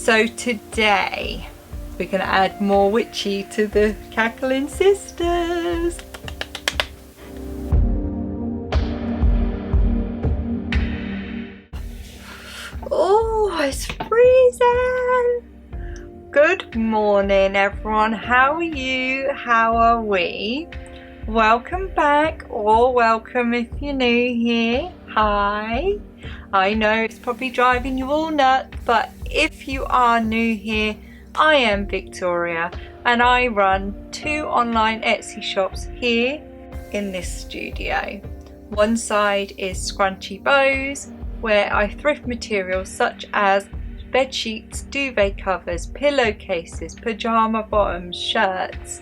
So today we're going to add more Witchy to the Kack-A-Ling Sisters. Oh, it's freezing. Good morning everyone, how are you? How are we? Welcome back, or welcome if you're new here. Hi. I know it's probably driving you all nuts, but if you are new here, I am Victoria and I run 2 online Etsy shops here in this studio. One side is Scrunchies and Bows, where I thrift materials such as bed sheets, duvet covers, pillowcases, pyjama bottoms, shirts,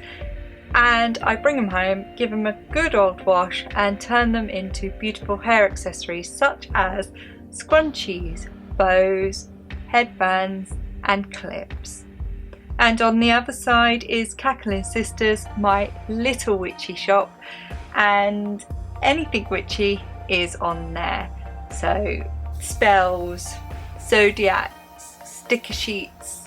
and I bring them home, give them a good old wash and turn them into beautiful hair accessories such as scrunchies, bows, headbands and clips. And on the other side is Kack-A-Ling Sisters, my little witchy shop, and anything witchy is on there. So spells, zodiacs, sticker sheets,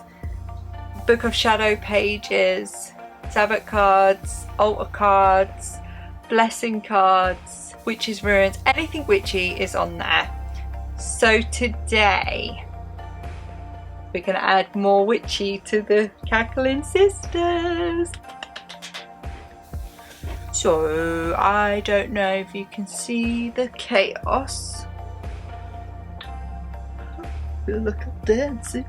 book of shadow pages, Sabbath cards, altar cards, blessing cards, witches runes, anything witchy is on there. So today we're going to add more Witchy to the Kack-A-Ling Sisters. So I don't know if you can see the chaos. Look up there and see.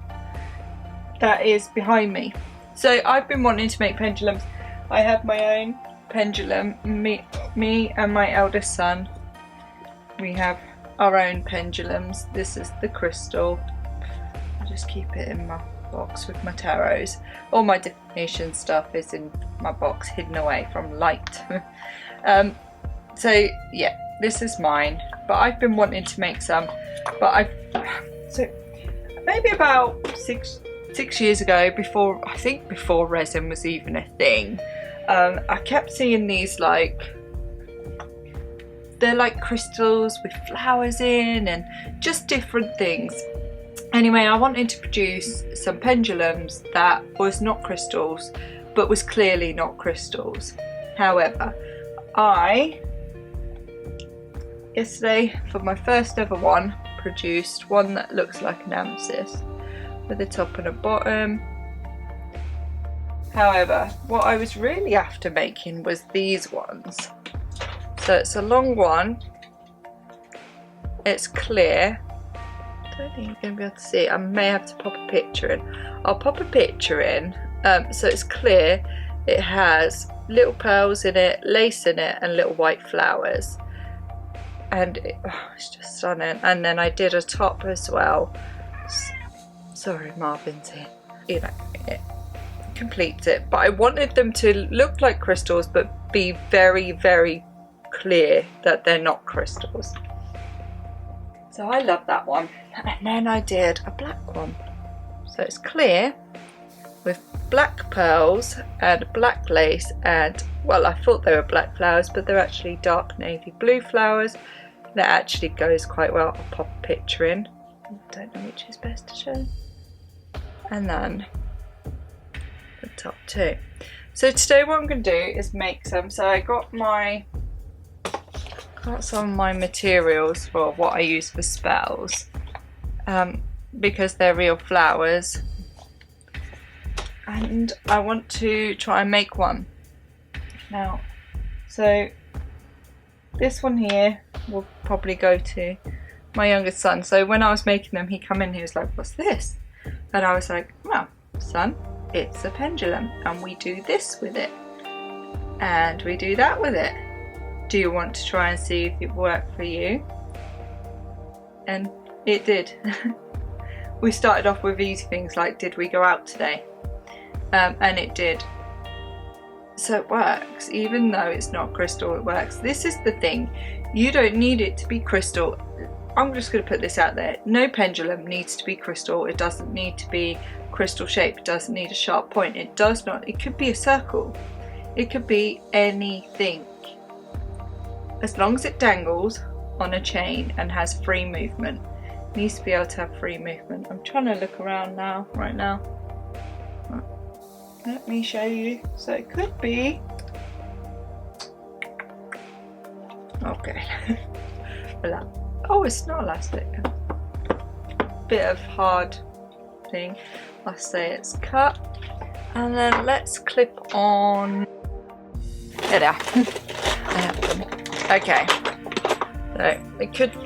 That is behind me. So I've been wanting to make pendulums. I have my own pendulum. Me and my eldest son, we have our own pendulums. This is the crystal. I just keep it in my box with my tarots. All my divination stuff is in my box, hidden away from light. So yeah, this is mine. But I've been wanting to make some. But so maybe about six years ago, I think before resin was even a thing, I kept seeing these they're like crystals with flowers in and just different things. Anyway, I wanted to produce some pendulums that was not crystals but was clearly not crystals. However, yesterday for my first ever one produced one that looks like an amethyst with a top and a bottom. However, what I was really after making was these ones. So it's a long one, it's clear. I don't think you're going to be able to see it. I may have to pop a picture in. I'll pop a picture in. So it's clear, it has little pearls in it, lace in it and little white flowers. And it's just stunning. And then I did a top as well. Sorry, Marvin's here. You know, it completes it. But I wanted them to look like crystals but be very, very clear that they're not crystals. So I love that one. And then I did a black one. So it's clear with black pearls and black lace and, well, I thought they were black flowers but they're actually dark navy blue flowers. That actually goes quite well. I'll pop a picture in. I don't know which is best to show. And then the top two. So today what I'm going to do is make some. So I got some of my materials for what I use for spells, because they're real flowers, and I want to try and make one now. So this one here will probably go to my youngest son. So when I was making them, he come in, he was like, what's this? And I was like, well, son, it's a pendulum and we do this with it and we do that with it. Do you want to try and see if it worked for you? And it did. We started off with easy things like, did we go out today? And it did. So it works, even though it's not crystal, it works. This is the thing, you don't need it to be crystal. I'm just going to put this out there, no pendulum needs to be crystal. It doesn't need to be crystal shaped, it doesn't need a sharp point, it does not. It could be a circle, it could be anything, as long as it dangles on a chain and has free movement. Needs to be able to have free movement. I'm trying to look around now, right now. Let me show you. So it could be. Okay. Oh, it's not elastic. Bit of hard thing. I'll say it's cut. And then let's clip on. There they are. I have them. Okay. So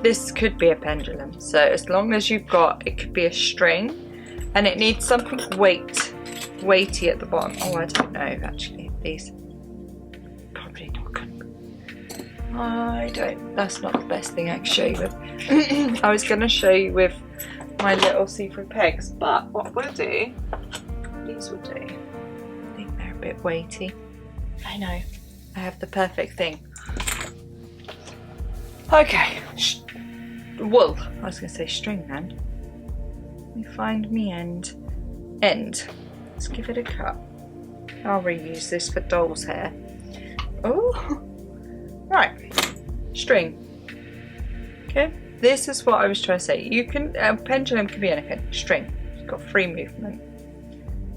this could be a pendulum. So as long as you've got, it could be a string, and it needs something weighty at the bottom. Oh, I don't know actually. These probably not good. That's not the best thing I can show you with. I was going to show you with my little see-through pegs, but what we'll do, these will do. I think they're a bit weighty. I know. I have the perfect thing. Okay, wool. I was going to say string then. Let me find me end. Let's give it a cut. I'll reuse this for doll's hair. Oh, right. String. Okay, this is what I was trying to say. You can, a pendulum can be anything. String. It's got free movement.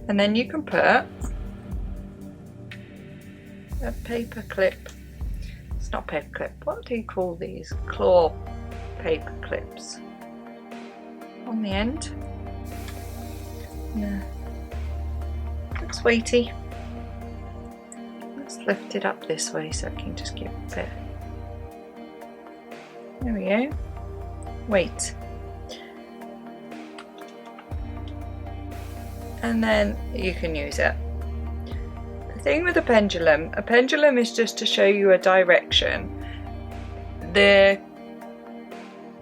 And then you can put a paper clip. It's not paper clip. What do you call these? Claw paper clips. On the end. Yeah. Looks weighty. Let's lift it up this way so I can just give it a bit. There we go. Weight. And then you can use it. The thing with a pendulum is just to show you a direction. The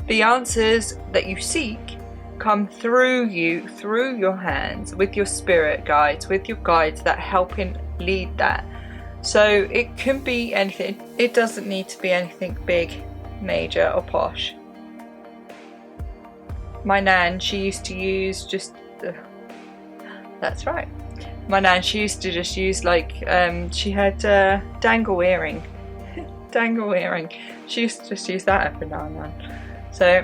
answers that you seek come through you, through your hands, with your spirit guides, with your guides that help in lead that. So it can be anything. It doesn't need to be anything big, major or posh. My nan, she used to use just that's right. My nan, she used to just use like she had dangle earring. Dangle earring. She used to just use that every now and then. So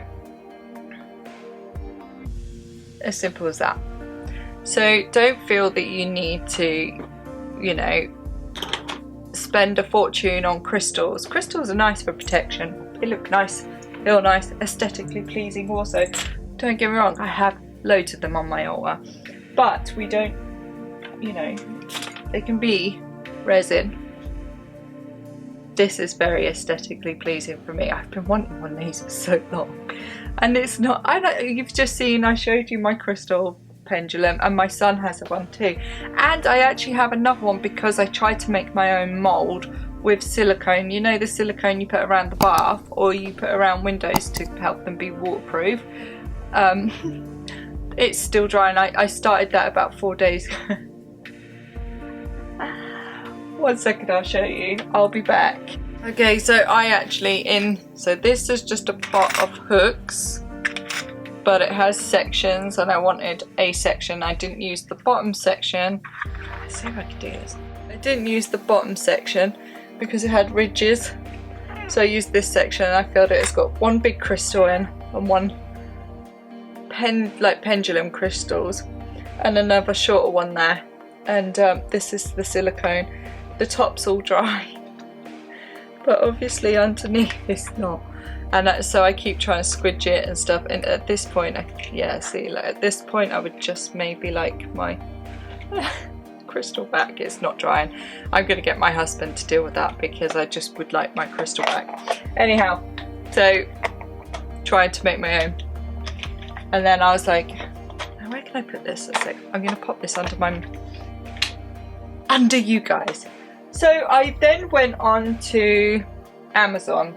as simple as that. So don't feel that you need to, you know, spend a fortune on crystals. Crystals are nice for protection. They look nice, feel nice, aesthetically pleasing also. Don't get me wrong, I have loads of them on my altar. But we don't, you know, they can be resin. This is very aesthetically pleasing for me. I've been wanting one of these for so long. And it's not, I know, you've just seen, I showed you my crystal pendulum, and my son has one too. And I actually have another one because I tried to make my own mould with silicone. You know the silicone you put around the bath or you put around windows to help them be waterproof. It's still dry, and I started that about 4 days ago. 1 second, I'll show you. I'll be back. Okay, so I actually so this is just a pot of hooks, but it has sections and I wanted a section. I didn't use the bottom section. Let's see if I can do this. I didn't use the bottom section because it had ridges. So I used this section and I feel that it's got one big crystal in and one pendulum crystals and another shorter one there. And this is the silicone. The top's all dry. But obviously underneath it's not. And so I keep trying to squidge it and stuff, and at this point, at this point I would just maybe like my crystal back. It's not drying. I'm going to get my husband to deal with that because I just would like my crystal back. Anyhow, so trying to make my own. And then I was like, where can I put this? I was like, I'm going to pop this under you guys. So I then went on to Amazon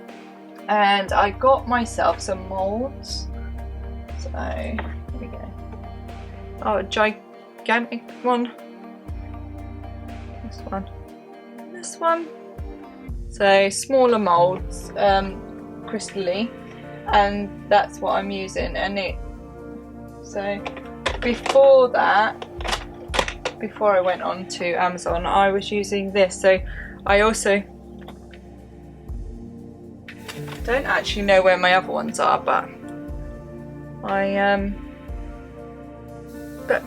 and I got myself some molds. So here we go. Oh, a gigantic one. This one. So smaller molds, crystally, and that's what I'm using. And so before that, before I went on to Amazon, I was using this. So I also don't actually know where my other ones are, but but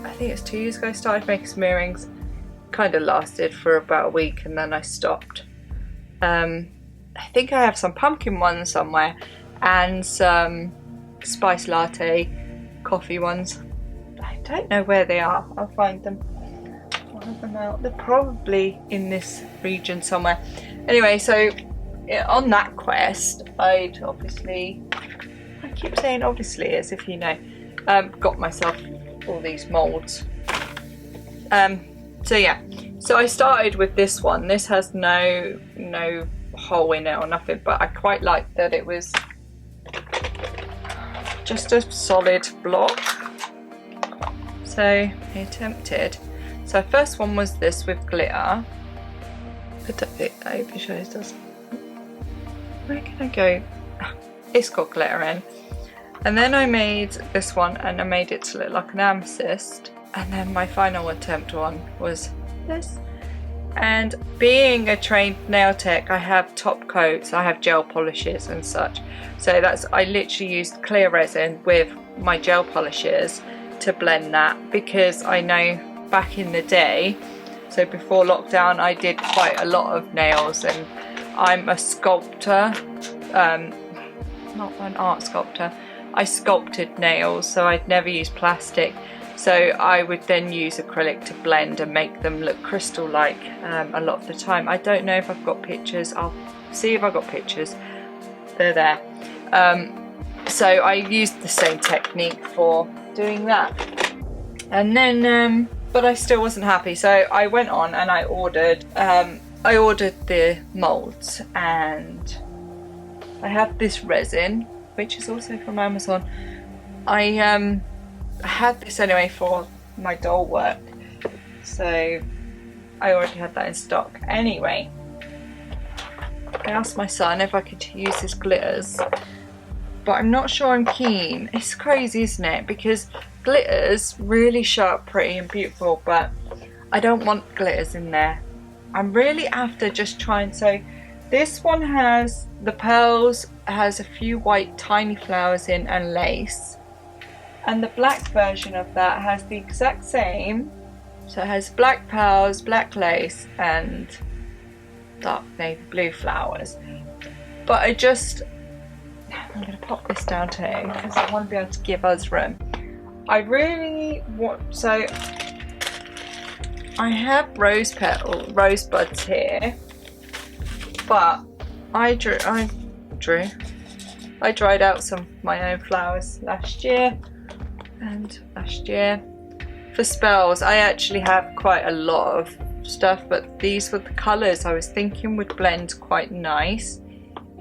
I think it's 2 years ago I started making some earrings. Kind of lasted for about a week and then I stopped. I think I have some pumpkin ones somewhere and some spice latte coffee ones. I don't know where they are. I'll find them. I'll have them out. They're probably in this region somewhere. Anyway, so on that quest, I'd obviously, I keep saying obviously as if you know, got myself all these molds. So yeah, so I started with this one. This has no hole in it or nothing, but I quite liked that it was just a solid block. So I attempted. So first one was this with glitter. I hope it shows us. Where can I go? It's got glitter in. And then I made this one and I made it to look like an amethyst. And then my final attempt one was this. And being a trained nail tech, I have top coats, I have gel polishes and such. So I literally used clear resin with my gel polishes to blend that, because I know back in the day, so before lockdown, I did quite a lot of nails, and I'm a sculptor, not an art sculptor. I sculpted nails, so I'd never used plastic. So I would then use acrylic to blend and make them look crystal-like a lot of the time. I don't know if I've got pictures. I'll see if I've got pictures. They're there. So I used the same technique for doing that. And then, but I still wasn't happy. So I went on and I ordered the molds, and I have this resin, which is also from Amazon. I had this anyway for my doll work, so I already had that in stock. Anyway, I asked my son if I could use his glitters, but I'm not sure I'm keen. It's crazy, isn't it? Because glitters really show up pretty and beautiful, but I don't want glitters in there. I'm really after just trying. So this one has the pearls, has a few white tiny flowers in and lace. And the black version of that has the exact same. So it has black pearls, black lace, and dark navy blue flowers. But I'm going to pop this down too, because I want to be able to give us room. I really want, so I have rose buds here, but I dried out some of my own flowers last year. And last year for spells I actually have quite a lot of stuff, but these were the colours I was thinking would blend quite nice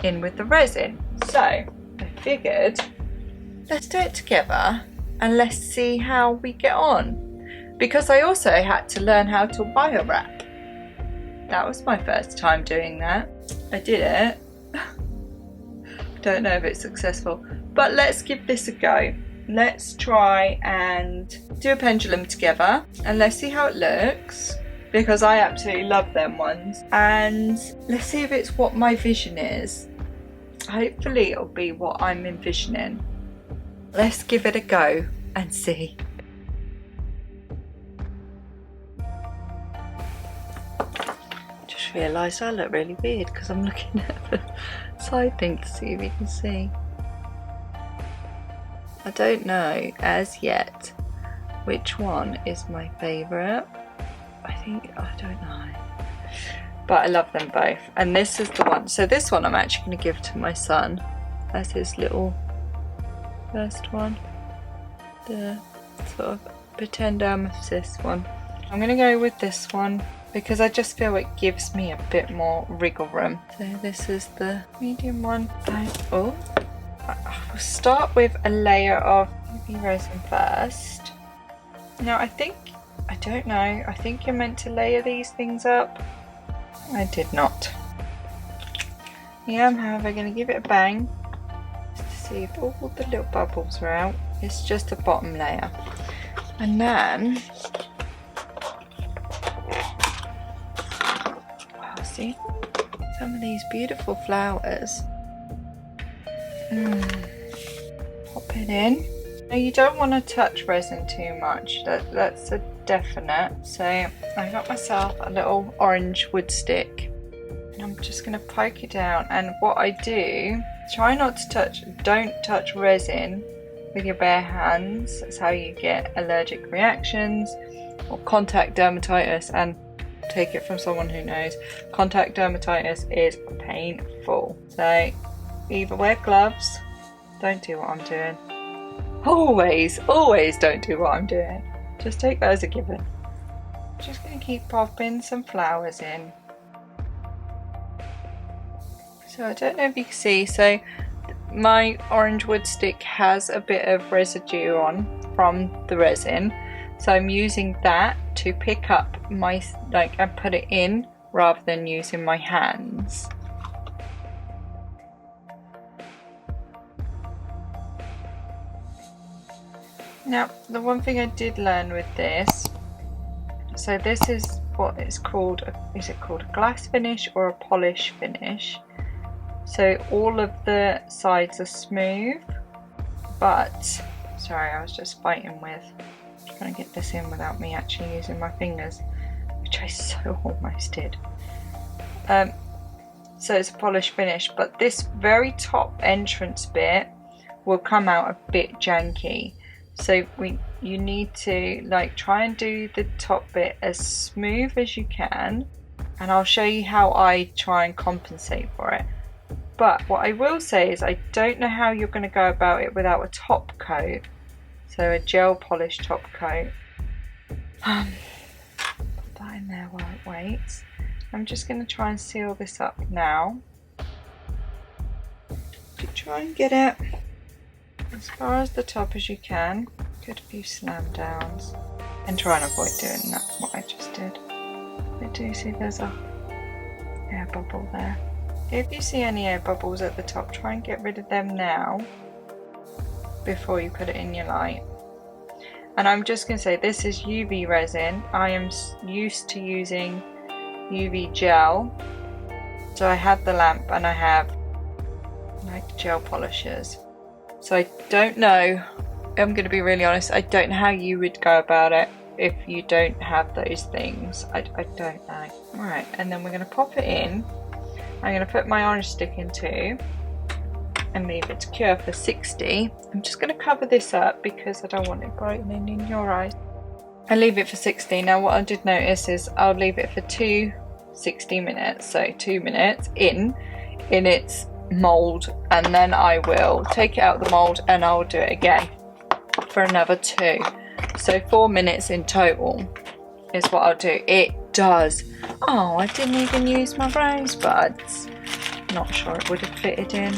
in with the resin. So I figured let's do it together and let's see how we get on, because I also had to learn how to wire wrap. That was my first time doing that. I did it. Don't know if it's successful, but let's give this a go. Let's try and do a pendulum together and let's see how it looks, because I absolutely love them ones, and let's see if it's what my vision is. Hopefully it'll be what I'm envisioning. Let's give it a go and see. Just realised I look really weird because I'm looking at the side thing to see if you can see. I don't know as yet which one is my favourite. I don't know. But I love them both. And this is the one. So this one I'm actually going to give to my son as his little first one. The sort of pretend amethyst one. I'm going to go with this one because I just feel it gives me a bit more wriggle room. So this is the medium one. I'll start with a layer of UV resin first. Now I don't know, I think you're meant to layer these things up. I did not. Yeah, I'm however going to give it a bang just to see if all the little bubbles are out. It's just a bottom layer. And then, wow, see some of these beautiful flowers. Pop it in. Now you don't want to touch resin too much, that's a definite. So I got myself a little orange wood stick and I'm just going to poke it down, and what I do, try not to touch, don't touch resin with your bare hands. That's how you get allergic reactions or contact dermatitis, and take it from someone who knows, contact dermatitis is painful. So either wear gloves, don't do what I'm doing. Always don't do what I'm doing. Just take that as a given. Just going to keep popping some flowers in. So I don't know if you can see, so my orange wood stick has a bit of residue on from the resin. So I'm using that to pick up my, and put it in rather than using my hands. Now, the one thing I did learn with this, so this is what it's called, is it called a glass finish or a polish finish? So all of the sides are smooth, but, sorry, I was just fighting with trying to get this in without me actually using my fingers, which I so almost did. So it's a polish finish, but this very top entrance bit will come out a bit janky. So you need to try and do the top bit as smooth as you can, and I'll show you how I try and compensate for it. But what I will say is I don't know how you're going to go about it without a top coat, so a gel polish top coat. Put that in there while it waits. I'm just going to try and seal this up now to try and get it as far as the top as you can. Good few slam downs, and try and avoid doing that, what I just did. I do see there's a air bubble there. If you see any air bubbles at the top, try and get rid of them now before you put it in your light. And I'm just going to say, this is UV resin. I am used to using UV gel, so I have the lamp and I have gel polishers. So I don't know, I'm going to be really honest, I don't know how you would go about it if you don't have those things. I don't know. Right, and then we're going to pop it in. I'm going to put my orange stick in too and leave it to cure for 60. I'm just going to cover this up because I don't want it brightening in your eyes. I leave it for 60. Now what I did notice is I'll leave it for 60 minutes, so 2 minutes in its mould, and then I will take it out of the mould and I'll do it again for another 2. So 4 minutes in total is what I'll do. It does. Oh, I didn't even use my rosebuds. Not sure it would have fitted in.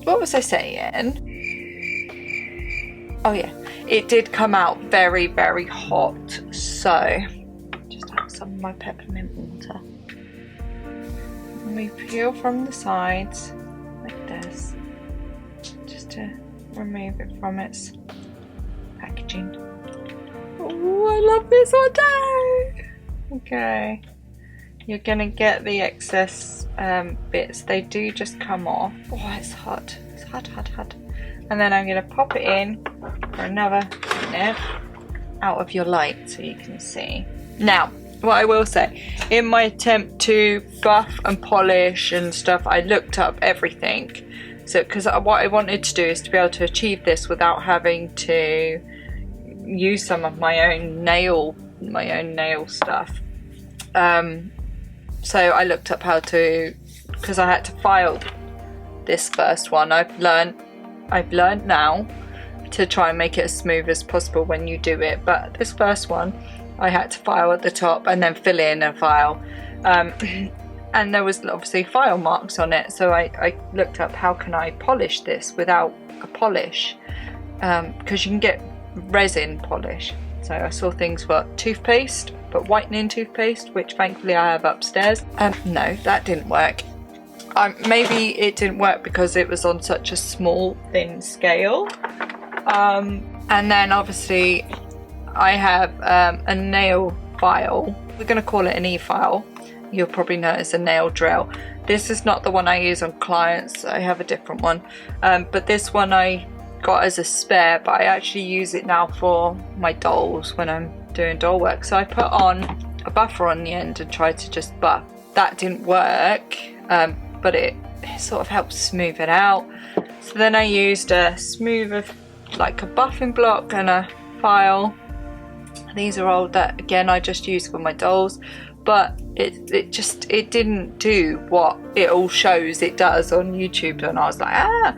What was I saying? Oh yeah, it did come out very, very hot. So just have some of my peppermint water. And we peel from the sides like this, just to remove it from its packaging. Oh, I love this one too. Okay, you're gonna get the excess bits. They do just come off. Oh, it's hot. It's hot, hot, hot. And then I'm gonna pop it in for another minute out of your light so you can see. Now, what I will say, in my attempt to buff and polish and stuff, I looked up everything. So, because what I wanted to do is to be able to achieve this without having to use some of my own nail stuff. So I looked up how to, because I had to file this first one. I've learned now to try and make it as smooth as possible when you do it, but this first one I had to file at the top and then fill in a file, and there was obviously file marks on it, so I looked up how can I polish this without a polish, because you can get resin polish. So I saw things for toothpaste, but whitening toothpaste, which thankfully I have upstairs. No, that didn't work. Maybe it didn't work because it was on such a small, thin scale. And then obviously I have a nail file. We're going to call it an e-file. You'll probably know it's a nail drill. This is not the one I use on clients. I have a different one. But this one I got as a spare, but I actually use it now for my dolls when I'm doing doll work. So I put on a buffer on the end and tried to just buff. That didn't work, but it sort of helps smooth it out. So then I used a smoother, like a buffing block and a file. These are old that again I just use for my dolls, but it didn't do what it all shows it does on YouTube, and I was like, ah.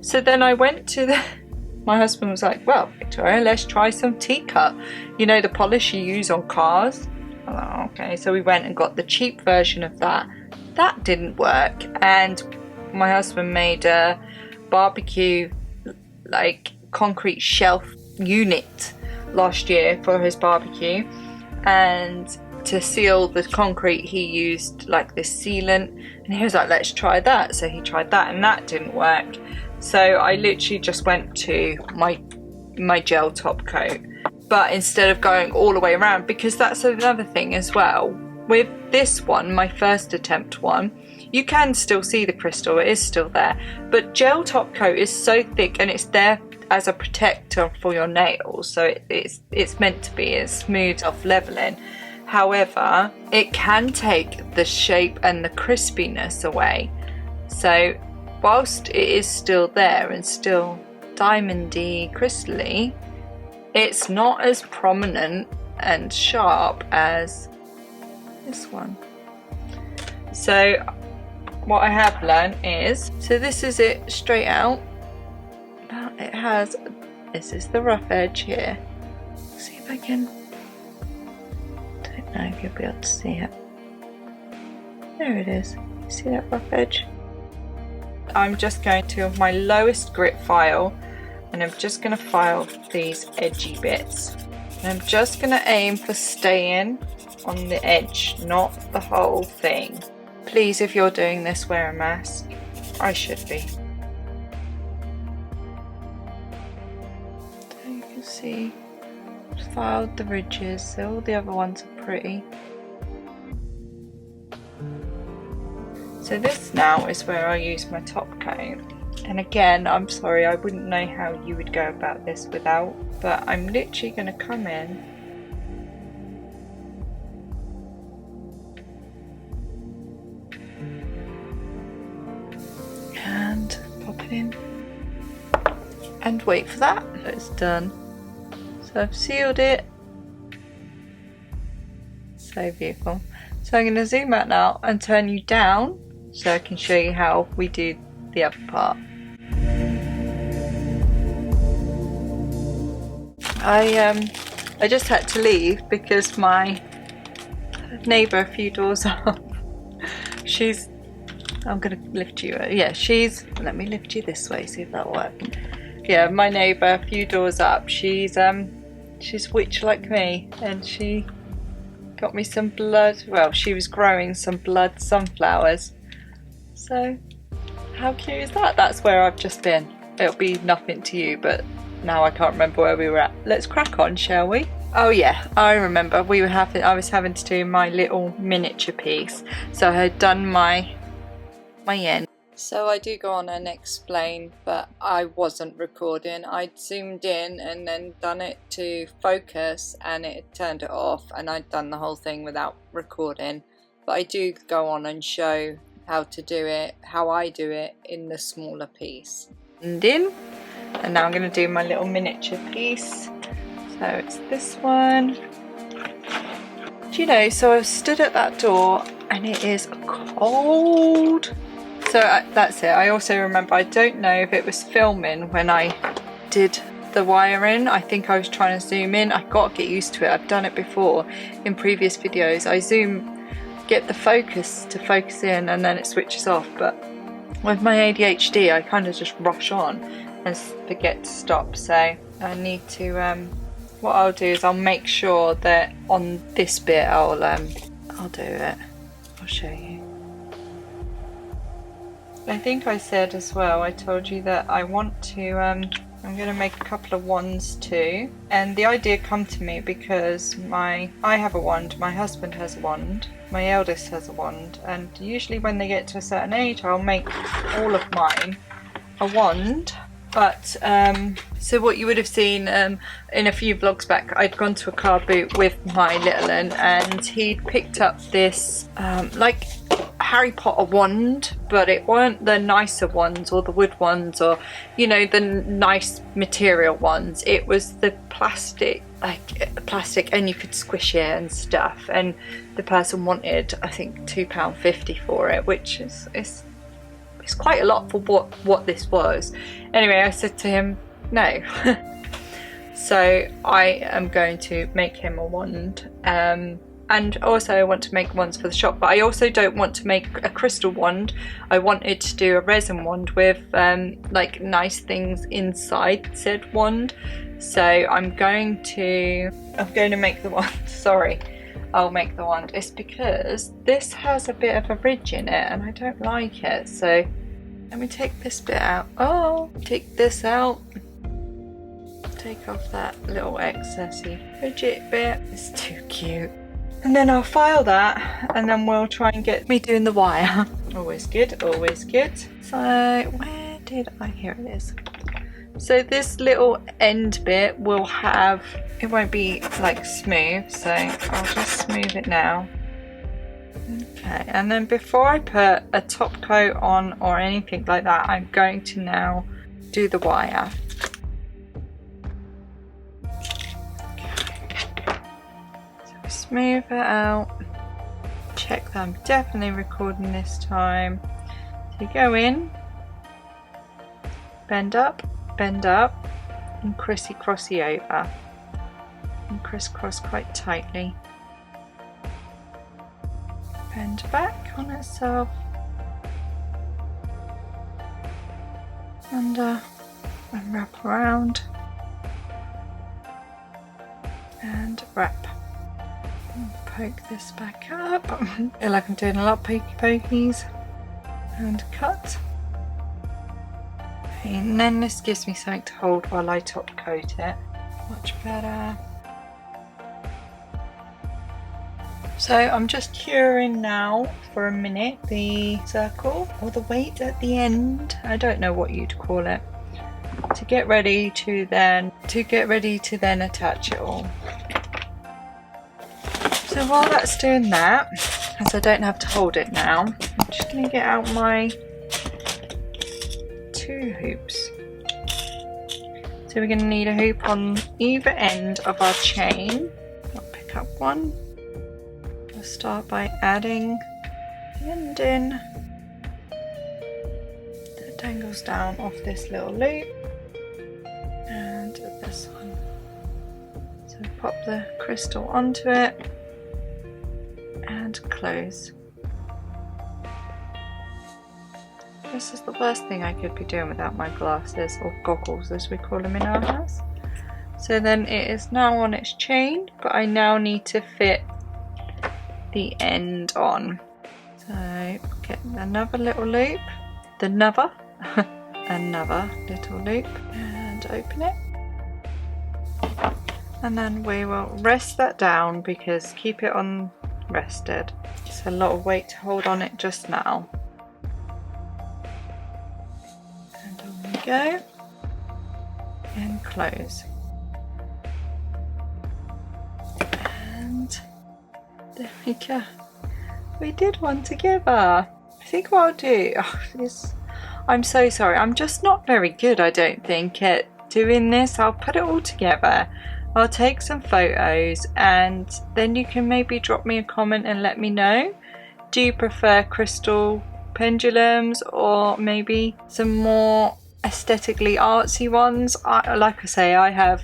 So then I went to my husband was like, well, Victoria, let's try some T-Cut, you know, the polish you use on cars. I was like, okay, so we went and got the cheap version of that. That didn't work, and my husband made a barbecue like concrete shelf unit last year for his barbecue, and to seal the concrete he used like this sealant, and he was like, let's try that. So he tried that and that didn't work. So I literally just went to my gel top coat, but instead of going all the way around, because that's another thing as well with this one, my first attempt one, you can still see the crystal, it is still there, but gel top coat is so thick and it's there as a protector for your nails, so it's meant to be as smooth off leveling. However, it can take the shape and the crispiness away, so whilst it is still there and still diamondy crystally, it's not as prominent and sharp as this one. So what I have learned is, so this is it straight out, but it has, this is the rough edge here. Let's see if I can, don't know if you'll be able to see it. There it is, you see that rough edge? I'm just going to my lowest grit file, and I'm just going to file these edgy bits. And I'm just going to aim for staying on the edge, not the whole thing. Please, if you're doing this, wear a mask. I should be. So you can see, I've filed the ridges, so all the other ones are pretty. So this now is where I use my top coat. And again, I'm sorry, I wouldn't know how you would go about this without, but I'm literally going to come in and pop it in and wait for that. It's done. So I've sealed it. So beautiful. So I'm going to zoom out now and turn you down so I can show you how we do the other part. I just had to leave because my neighbour a few doors up, I'm gonna lift you, let me lift you this way, see if that'll work. Yeah, my neighbour a few doors up, she's witch like me, and she got me some blood, well, she was growing some blood sunflowers. So how cute is that? That's where I've just been. It'll be nothing to you, but now I can't remember where we were at. Let's crack on, shall we? Oh yeah, I remember I was having to do my little miniature piece. So I had done my end. So I do go on and explain, but I wasn't recording. I'd zoomed in and then done it to focus and it turned it off, and I'd done the whole thing without recording. But I do go on and show how to do it, how I do it in the smaller piece. And now I'm going to do my little miniature piece. So it's this one. Do you know, so I've stood at that door and it is cold. So that's it. I also remember, I don't know if it was filming when I did the wiring. I think I was trying to zoom in. I've got to get used to it. I've done it before in previous videos. I get the focus to focus in and then it switches off. But with my ADHD, I kind of just rush on and forget to stop. So I need to, what I'll do is I'll make sure that on this bit I'll do it. I'll show you. I think I said as well, I told you that I want to, I'm going to make a couple of wands too. And the idea come to me because I have a wand, my husband has a wand, my eldest has a wand, and usually when they get to a certain age I'll make all of mine a wand But so what you would have seen in a few vlogs back, I'd gone to a car boot with my little one, and he'd picked up this like Harry Potter wand, but it weren't the nicer ones or the wood ones, or you know, the nice material ones. It was the plastic, like plastic, and you could squish it and stuff, and the person wanted, I think, £2.50 for it, which is it's quite a lot for what this was. Anyway, I said to him no. So I am going to make him a wand, and also I want to make ones for the shop, but I also don't want to make a crystal wand. I wanted to do a resin wand with like nice things inside said wand. So I'm going to make the wand. Sorry, I'll make the wand. It's because this has a bit of a ridge in it and I don't like it. So let me take this bit out. Oh, take this out. Take off that little excessy ridged bit. It's too cute. And then I'll file that, and then we'll try and get me doing the wire. Always good, always good. So where did I, here it is. So this little end bit will have, it won't be like smooth, so I'll just smooth it now. Okay, and then before I put a top coat on or anything like that, I'm going to now do the wire. Smooth it out. Check that I'm definitely recording this time. So you go in, bend up, and crissy-crossy over, and crisscross quite tightly. Bend back on itself, and wrap around, and wrap. Poke this back up. I feel like I'm doing a lot of pokey pokies, and cut. And then this gives me something to hold while I top coat it. Much better. So I'm just curing now for a minute the circle or the weight at the end. I don't know what you'd call it. To get ready to then attach it all. So while that's doing that, as I don't have to hold it now, I'm just going to get out my 2 hoops. So we're going to need a hoop on either end of our chain. I'll pick up one. I'll start by adding the end in that dangles down off this little loop, and this one. So pop the crystal onto it and close. This is the worst thing I could be doing without my glasses, or goggles as we call them in our house. So then it is now on its chain, but I now need to fit the end on. So get another little loop, another little loop, and open it. And then we will rest that down, because keep it on rested. It's a lot of weight to hold on it just now. And on we go. And close. And there we go. We did one together. I think what I'll do is, I'm so sorry, I'm just not very good, I don't think, at doing this. I'll put it all together. I'll take some photos, and then you can maybe drop me a comment and let me know. Do you prefer crystal pendulums, or maybe some more aesthetically artsy ones? Like I say, I have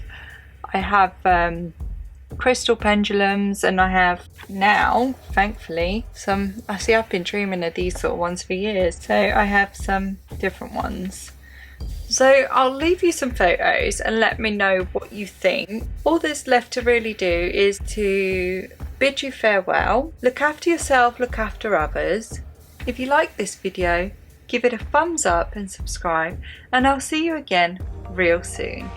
crystal pendulums, and I have now, thankfully, some, I've been dreaming of these sort of ones for years, so I have some different ones. So I'll leave you some photos and let me know what you think. All there's left to really do is to bid you farewell. Look after yourself, look after others. If you like this video, give it a thumbs up and subscribe, and I'll see you again real soon.